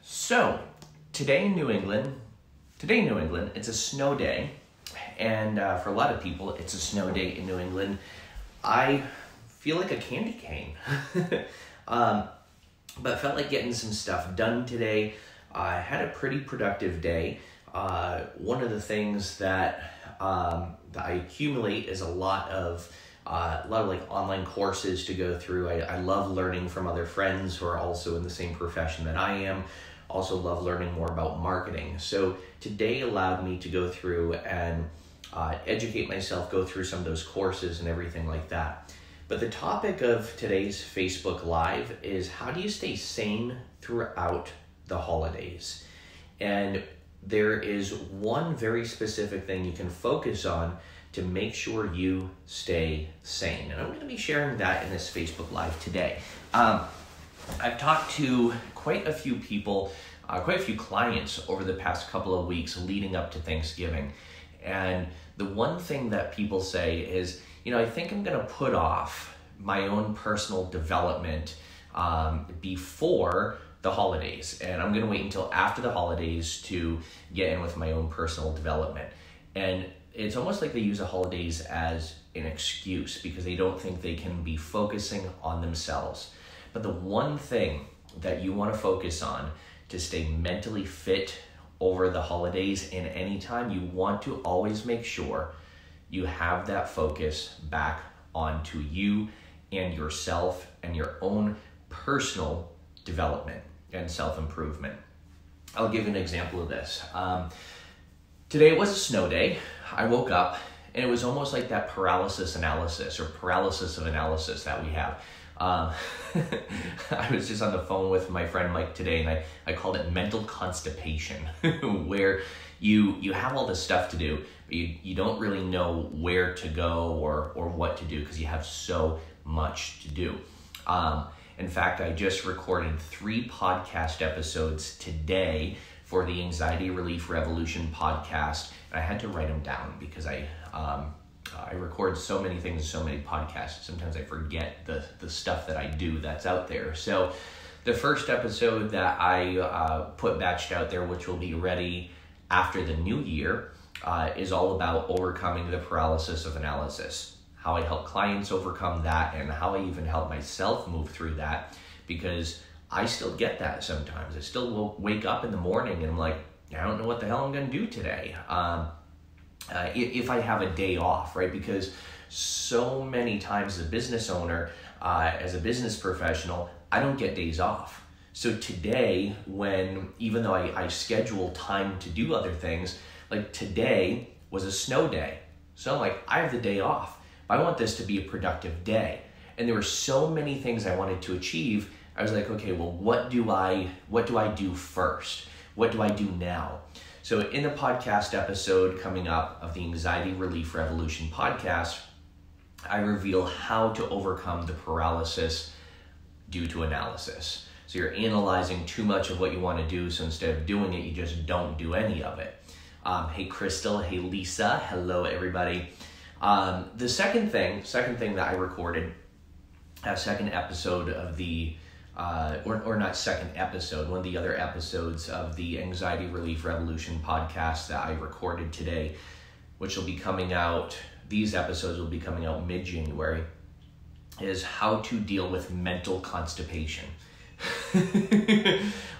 So, today in New England, it's a snow day, and for a lot of people, it's a snow day in New England. I feel like a candy cane, but felt like getting some stuff done today. I had a pretty productive day. One of the things that I accumulate is a lot of like online courses to go through. I love learning from other friends who are also in the same profession that I am. Also love learning more about marketing. So today allowed me to go through and educate myself, go through some of those courses and everything like that. But the topic of today's Facebook Live is how do you stay sane throughout the holidays? And there is one very specific thing you can focus on to make sure you stay sane. And I'm going to be sharing that in this Facebook Live today. I've talked to quite a few people, quite a few clients over the past couple of weeks leading up to Thanksgiving. And the one thing that people say is, I think I'm going to put off my own personal development before the holidays. And I'm going to wait until after the holidays to get in with my own personal development. And it's almost like they use the holidays as an excuse because they don't think they can be focusing on themselves. But the one thing that you want to focus on to stay mentally fit over the holidays and anytime, you want to always make sure you have that focus back onto you and yourself and your own personal development and self-improvement. I'll give you an example of this. Today was a snow day. I woke up and it was almost like that paralysis of analysis that we have. I was just on the phone with my friend Mike today, and I called it mental constipation, where you have all this stuff to do, but you don't really know where to go or what to do because you have so much to do. In fact, I just recorded 3 podcast episodes today for the Anxiety Relief Revolution podcast, and I had to write them down because I record so many things, so many podcasts. Sometimes I forget the stuff that I do that's out there. So the first episode that I put batched out there, which will be ready after the new year, is all about overcoming the paralysis of analysis, how I help clients overcome that, and how I even help myself move through that, because I still get that sometimes. I still will wake up in the morning and I'm like, I don't know what the hell I'm going to do today. If I have a day off, right? Because so many times as a business owner, as a business professional, I don't get days off. So today, even though I schedule time to do other things, like today was a snow day. So I'm like, I have the day off, but I want this to be a productive day. And there were so many things I wanted to achieve. I was like, okay, well, what do I do first? What do I do now? So in the podcast episode coming up of the Anxiety Relief Revolution podcast, I reveal how to overcome the paralysis due to analysis. So you're analyzing too much of what you want to do, so instead of doing it, you just don't do any of it. Hey Crystal, hey Lisa, hello everybody. The second thing that I recorded, a second episode of the or not second episode, one of the other episodes of the Anxiety Relief Revolution podcast that I recorded today, which will be coming out, these episodes will be coming out mid-January, is how to deal with mental constipation.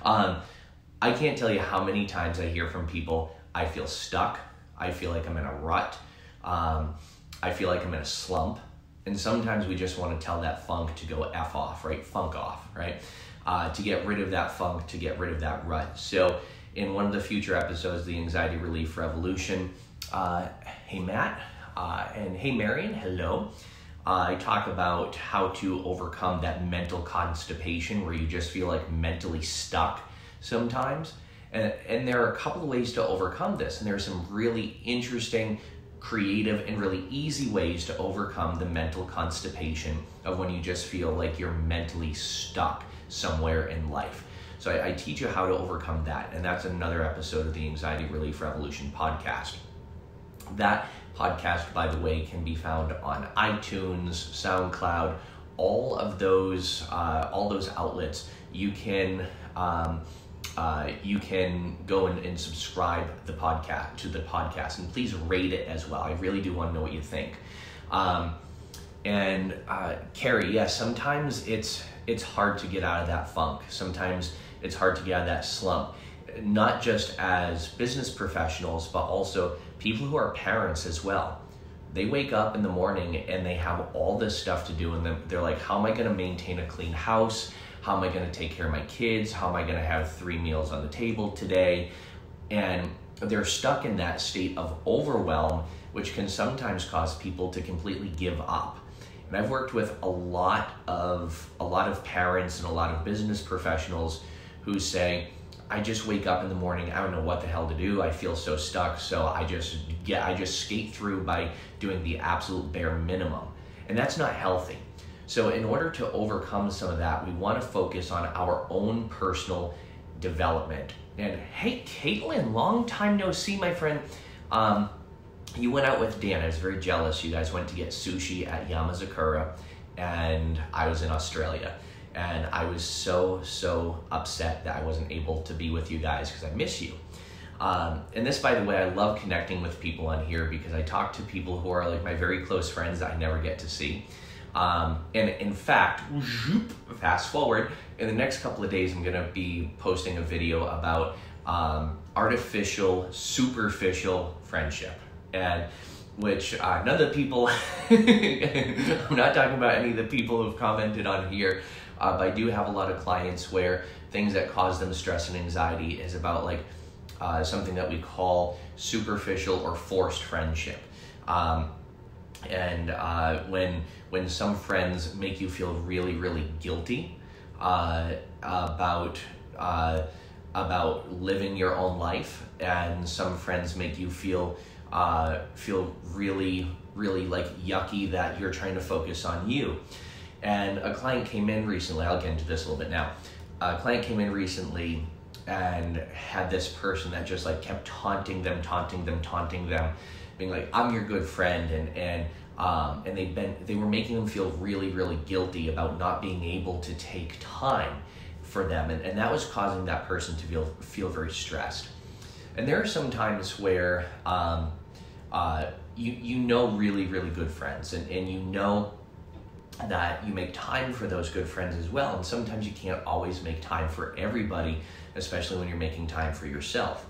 I can't tell you how many times I hear from people, I feel stuck, I feel like I'm in a rut, I feel like I'm in a slump. And sometimes we just want to tell that funk to go F off, right? Funk off, right? To get rid of that funk, to get rid of that rut. So in one of the future episodes of the Anxiety Relief Revolution, hey Matt, and hey Marion, hello. I talk about how to overcome that mental constipation where you just feel like mentally stuck sometimes. And there are a couple of ways to overcome this. And there are some really interesting, creative, and really easy ways to overcome the mental constipation of when you just feel like you're mentally stuck somewhere in life. So I teach you how to overcome that, and that's another episode of the Anxiety Relief Revolution podcast. That podcast, by the way, can be found on iTunes, SoundCloud, all those outlets. You can you can go and subscribe to the podcast, and please rate it as well. I really do want to know what you think. Carrie, yes, sometimes it's hard to get out of that funk. Sometimes it's hard to get out of that slump, not just as business professionals, but also people who are parents as well. They wake up in the morning and they have all this stuff to do, and they're like, how am I going to maintain a clean house? How am I going to take care of my kids? How am I going to have 3 meals on the table today? And they're stuck in that state of overwhelm, which can sometimes cause people to completely give up. And I've worked with a lot of parents and a lot of business professionals who say, I just wake up in the morning, I don't know what the hell to do, I feel so stuck, so I just skate through by doing the absolute bare minimum. And that's not healthy. So in order to overcome some of that, we want to focus on our own personal development. And hey, Caitlin, long time no see, my friend. You went out with Dan. I was very jealous. You guys went to get sushi at Yamazakura, and I was in Australia. And I was so upset that I wasn't able to be with you guys because I miss you. And this, by the way, I love connecting with people on here because I talk to people who are like my very close friends that I never get to see. And in fact, fast forward, in the next couple of days, I'm going to be posting a video about artificial, superficial friendship. And which none of the people, I'm not talking about any of the people who've commented on here, but I do have a lot of clients where things that cause them stress and anxiety is about like something that we call superficial or forced friendship. When some friends make you feel really guilty about living your own life, and some friends make you feel really like yucky that you're trying to focus on you. And a client came in recently, I'll get into this a little bit now. A client came in recently and had this person that just like kept taunting them, being like, I'm your good friend, and they were making them feel really guilty about not being able to take time for them, and that was causing that person to feel very stressed. And there are some times where you know really good friends, and you know that you make time for those good friends as well, and sometimes you can't always make time for everybody, especially when you're making time for yourself.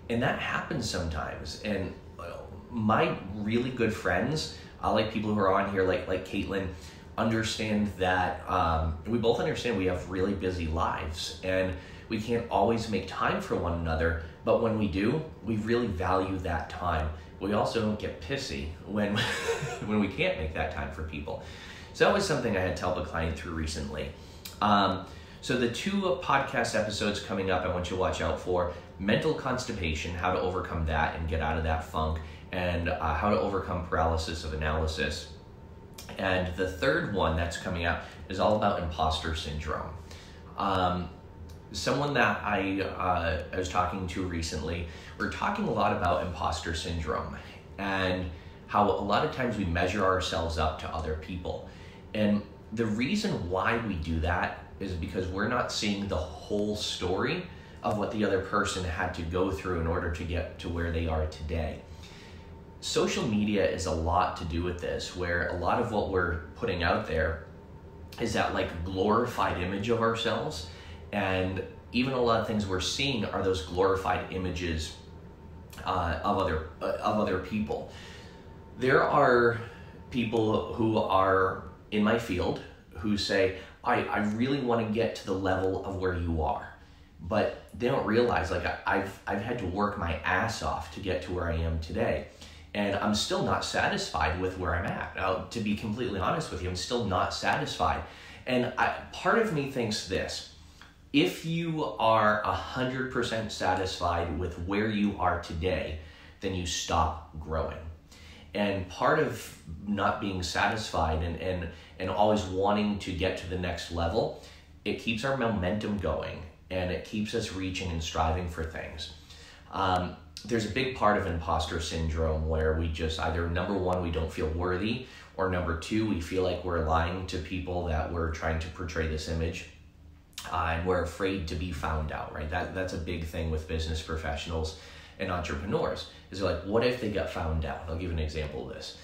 And that happens sometimes. And my really good friends, like people who are on here like Caitlin, understand that we both understand we have really busy lives and we can't always make time for one another, but when we do, we really value that time. We also don't get pissy when we can't make that time for people. So that was something I had to help a client through recently. So the 2 podcast episodes coming up I want you to watch out for: mental constipation, how to overcome that and get out of that funk, and how to overcome paralysis of analysis. And the third one that's coming out is all about imposter syndrome. Someone that I was talking to recently, we're talking a lot about imposter syndrome and how a lot of times we measure ourselves up to other people. And the reason why we do that is because we're not seeing the whole story of what the other person had to go through in order to get to where they are today. Social media is a lot to do with this, where a lot of what we're putting out there is that like glorified image of ourselves, and even a lot of things we're seeing are those glorified images of other people. There are people who are in my field who say, I really want to get to the level of where you are, but they don't realize like I've had to work my ass off to get to where I am today. And I'm still not satisfied with where I'm at. To be completely honest with you, I'm still not satisfied. And part of me thinks this: if you are 100% satisfied with where you are today, then you stop growing. And part of not being satisfied and always wanting to get to the next level, it keeps our momentum going and it keeps us reaching and striving for things. There's a big part of imposter syndrome where we just either, number one, we don't feel worthy, or number two, we feel like we're lying to people that we're trying to portray this image. And we're afraid to be found out, right? That's a big thing with business professionals and entrepreneurs. Is like, what if they got found out? I'll give an example of this.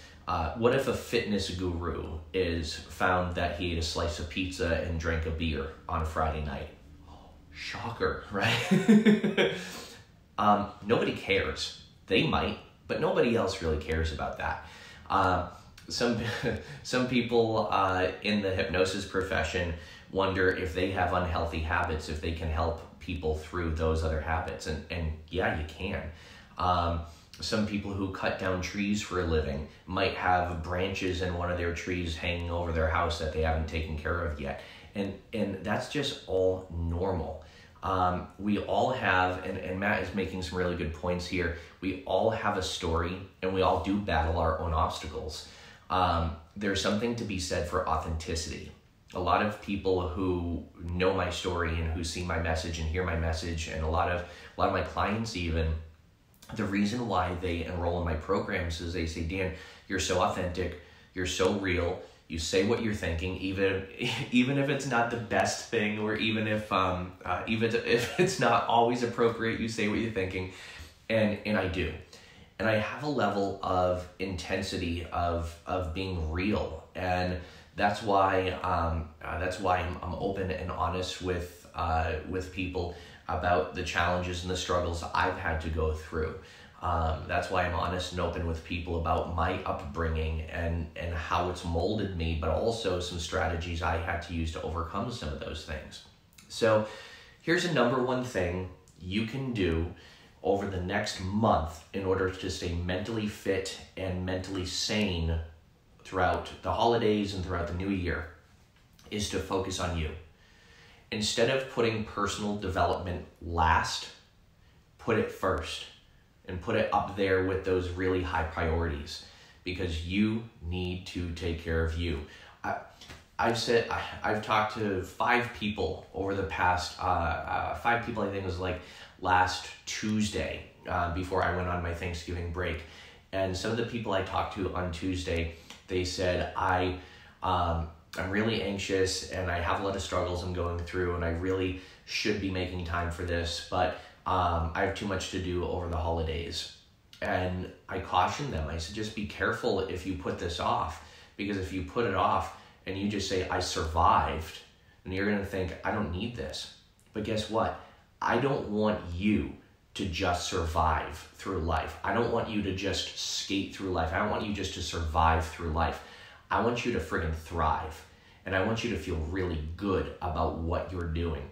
What if a fitness guru is found that he ate a slice of pizza and drank a beer on a Friday night? Shocker, right? Nobody cares. They might, but nobody else really cares about that. Some people in the hypnosis profession wonder if they have unhealthy habits, if they can help people through those other habits. And yeah, you can. Some people who cut down trees for a living might have branches in one of their trees hanging over their house that they haven't taken care of yet. And that's just all normal. We all have, and Matt is making some really good points here, we all have a story and we all do battle our own obstacles. There's something to be said for authenticity. A lot of people who know my story and who see my message and hear my message, and a lot of my clients even, the reason why they enroll in my programs is they say, Dan, you're so authentic, you're so real, you say what you're thinking, even if it's not the best thing, or even if it's not always appropriate, you say what you're thinking, and I do. And I have a level of intensity of being real, and that's why I'm open and honest with people about the challenges and the struggles I've had to go through. That's why I'm honest and open with people about my upbringing and how it's molded me, but also some strategies I had to use to overcome some of those things. So here's a number one thing you can do over the next month in order to stay mentally fit and mentally sane throughout the holidays and throughout the new year, is to focus on you. Instead of putting personal development last, put it first and put it up there with those really high priorities, because you need to take care of you. I've talked to 5 people over the past, 5 people, I think it was like last Tuesday, before I went on my Thanksgiving break. And some of the people I talked to on Tuesday, they said, I'm really anxious and I have a lot of struggles I'm going through, and I really should be making time for this, but I have too much to do over the holidays. And I cautioned them. I said, just be careful if you put this off, because if you put it off and you just say, I survived, and you're going to think, I don't need this. But guess what? I don't want you to just survive through life. I don't want you to just skate through life. I don't want you just to survive through life. I want you to friggin' thrive. And I want you to feel really good about what you're doing.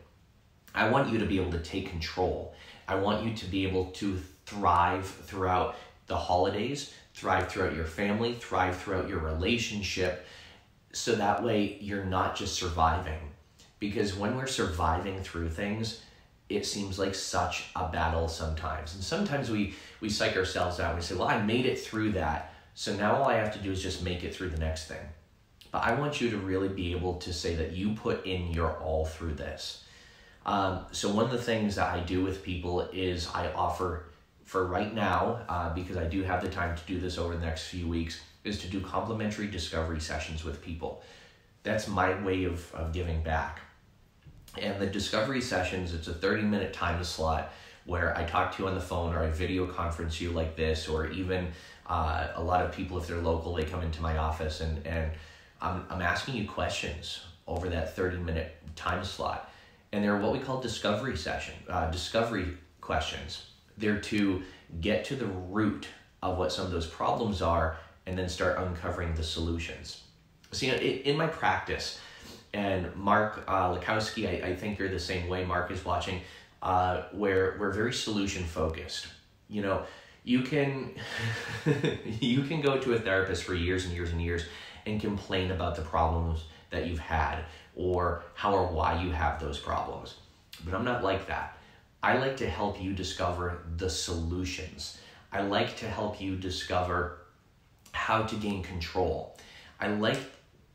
I want you to be able to take control. I want you to be able to thrive throughout the holidays, thrive throughout your family, thrive throughout your relationship, so that way you're not just surviving. Because when we're surviving through things, it seems like such a battle sometimes. And sometimes we psych ourselves out and we say, well, I made it through that, so now all I have to do is just make it through the next thing. But I want you to really be able to say that you put in your all through this. So one of the things that I do with people is I offer, for right now, because I do have the time to do this over the next few weeks, is to do complimentary discovery sessions with people. That's my way of giving back. And the discovery sessions, it's a 30-minute time slot where I talk to you on the phone, or I video conference you like this, or even a lot of people, if they're local, they come into my office and I'm asking you questions over that 30-minute time slot. And they're what we call discovery questions. They're to get to the root of what some of those problems are and then start uncovering the solutions. So, in my practice, and Mark Lukowski, I think you're the same way, Mark is watching, where we're very solution focused. You can you can go to a therapist for years and years and years and complain about the problems that you've had, or how or why you have those problems. But I'm not like that. I like to help you discover the solutions. I like to help you discover how to gain control. I like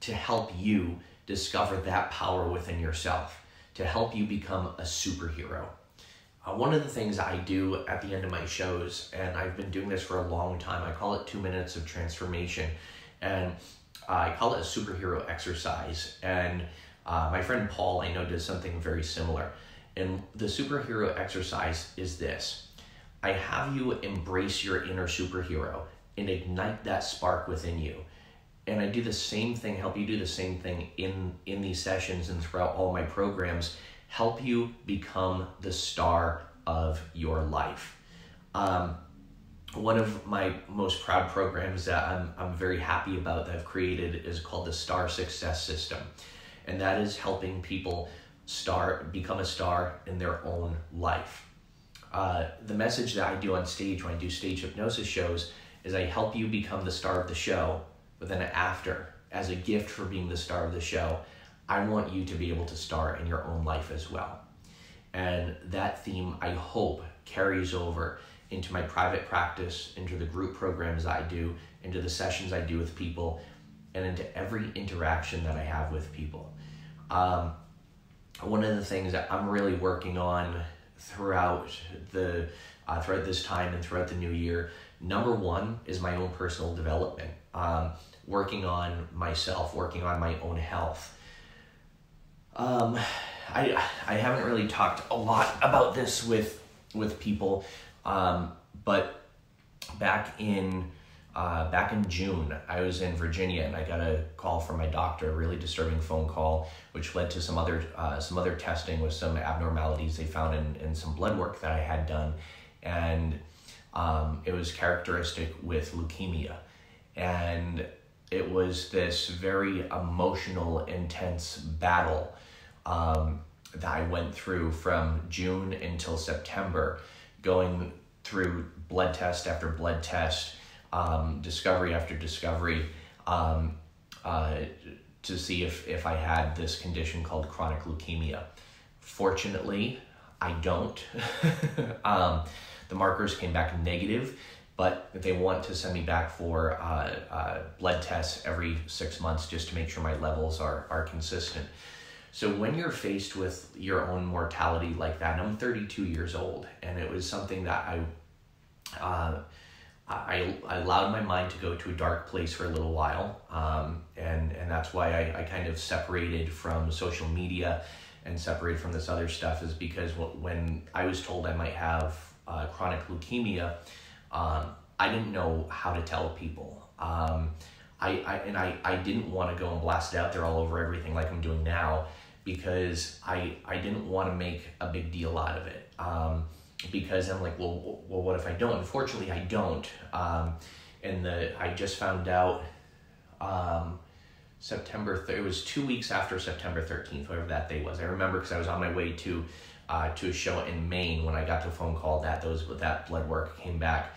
to help you discover that power within yourself, to help you become a superhero. One of the things I do at the end of my shows, and I've been doing this for a long time, I call it 2 minutes of transformation, and I call it a superhero exercise. And My friend Paul, I know, does something very similar. And the superhero exercise is this. I have you embrace your inner superhero and ignite that spark within you. And I do the same thing, help you do the same thing in these sessions and throughout all my programs, help you become the star of your life. One of my most proud programs that I'm very happy about that I've created is called the Star Success System. And that is helping people become a star in their own life. The message that I do on stage when I do stage hypnosis shows is I help you become the star of the show, but then after, as a gift for being the star of the show, I want you to be able to star in your own life as well. And that theme, I hope, carries over into my private practice, into the group programs I do, into the sessions I do with people, and into every interaction that I have with people. One of the things that I'm really working on throughout this time and throughout the new year, number one is my own personal development. Working on myself, working on my own health. I haven't really talked a lot about this with people, but back in June, I was in Virginia and I got a call from my doctor, a really disturbing phone call, which led to some other testing with some abnormalities they found in some blood work that I had done, and it was characteristic with leukemia, and it was this very emotional, intense battle that I went through from June until September, going through blood test after blood test, discovery after discovery, to see if I had this condition called chronic leukemia. Fortunately, I don't. The markers came back negative, but they want to send me back for blood tests every 6 months just to make sure my levels are consistent. So when you're faced with your own mortality like that, and I'm 32 years old, and it was something that I allowed my mind to go to a dark place for a little while, and that's why I kind of separated from social media and separated from this other stuff, is because when I was told I might have chronic leukemia, I didn't know how to tell people. I didn't want to go and blast it out there all over everything like I'm doing now, because I didn't want to make a big deal out of it. Because I'm like, well, what if I don't? Unfortunately, I don't. I just found out it was 2 weeks after September 13th, whatever that day was. I remember because I was on my way to a show in Maine when I got the phone call that that blood work came back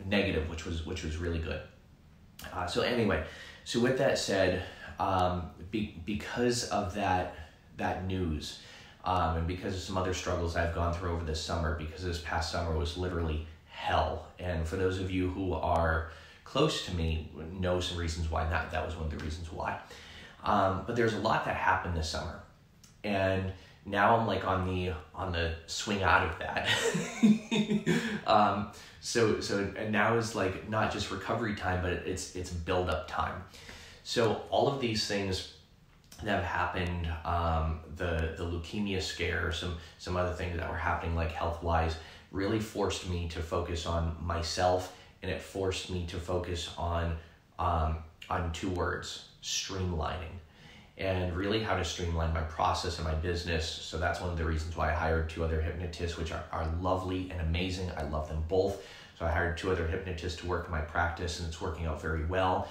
negative, which was really good. So anyway, so with that said, because of that news, and because of some other struggles I've gone through over this summer, because this past summer was literally hell. And for those of you who are close to me know some reasons why that was one of the reasons why. But there's a lot that happened this summer, and now I'm like on the swing out of that. So and now is like not just recovery time, but it's build up time. So all of these things that have happened, the leukemia scare, some other things that were happening like health-wise, really forced me to focus on myself, and it forced me to focus on two words: streamlining, and really how to streamline my process and my business. So that's one of the reasons why I hired 2 other hypnotists, which are lovely and amazing. I love them both. So I hired 2 other hypnotists to work in my practice, and it's working out very well.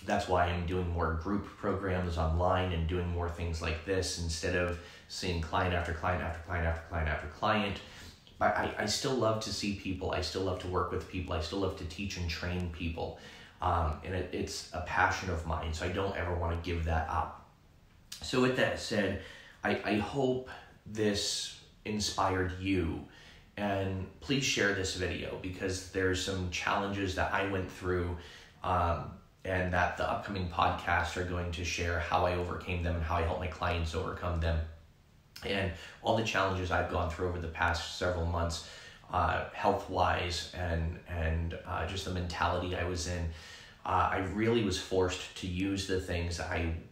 That's why I'm doing more group programs online and doing more things like this instead of seeing client after client after client after client after client. But I still love to see people. I still love to work with people. I still love to teach and train people. And it's a passion of mine, so I don't ever want to give that up. So with that said, I hope this inspired you. And please share this video, because there's some challenges that I went through, and that the upcoming podcasts are going to share how I overcame them and how I help my clients overcome them. And all the challenges I've gone through over the past several months, health-wise and just the mentality I was in. I really was forced to use the things that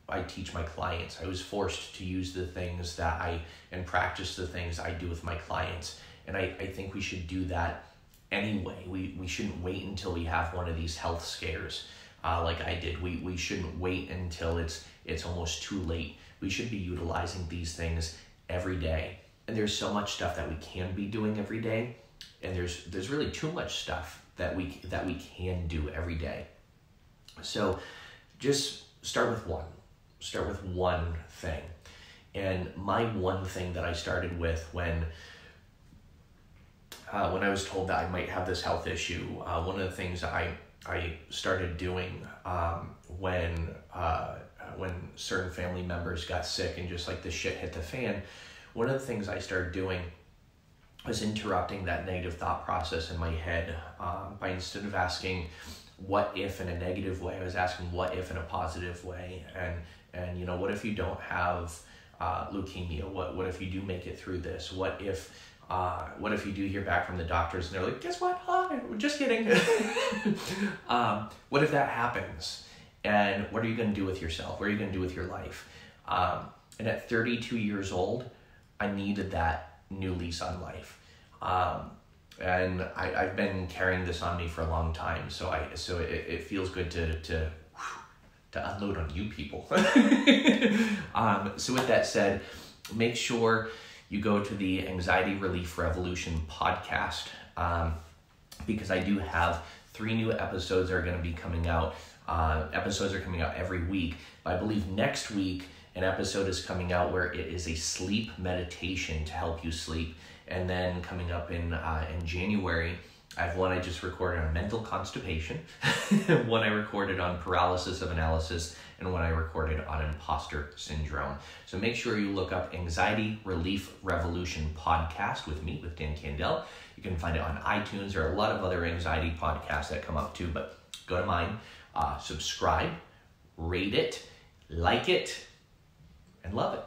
I teach my clients. I was forced to use the things and practice the things I do with my clients. And I think we should do that anyway. We shouldn't wait until we have one of these health scares like I did. We shouldn't wait until it's almost too late. We should be utilizing these things every day. And there's so much stuff that we can be doing every day, and there's really too much stuff that we can do every day. So just start with one. Start with one thing. And my one thing that I started with when I was told that I might have this health issue, one of the things I started doing when certain family members got sick and just like the shit hit the fan, one of the things I started doing was interrupting that negative thought process in my head by, instead of asking what if in a negative way, I was asking what if in a positive way. And what if you don't have leukemia? What if you do make it through this? What if you do hear back from the doctors and they're like, guess what? Hi, just kidding. What if that happens? And what are you going to do with yourself? What are you going to do with your life? And at 32 years old, I needed that new lease on life. And I've been carrying this on me for a long time. So it feels good to unload on you people. So with that said, make sure you go to the Anxiety Relief Revolution podcast, because I do have 3 new episodes that are going to be coming out. Episodes are coming out every week. But I believe next week an episode is coming out where it is a sleep meditation to help you sleep. And then coming up in January, I have one I just recorded on mental constipation, one I recorded on paralysis of analysis, and one I recorded on imposter syndrome. So make sure you look up Anxiety Relief Revolution podcast with me, with Dan Candell. You can find it on iTunes. There are a lot of other anxiety podcasts that come up too, but go to mine, subscribe, rate it, like it, and love it.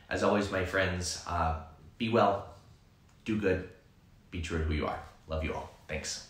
As always, my friends, be well, do good, be true to who you are. Love you all. Thanks.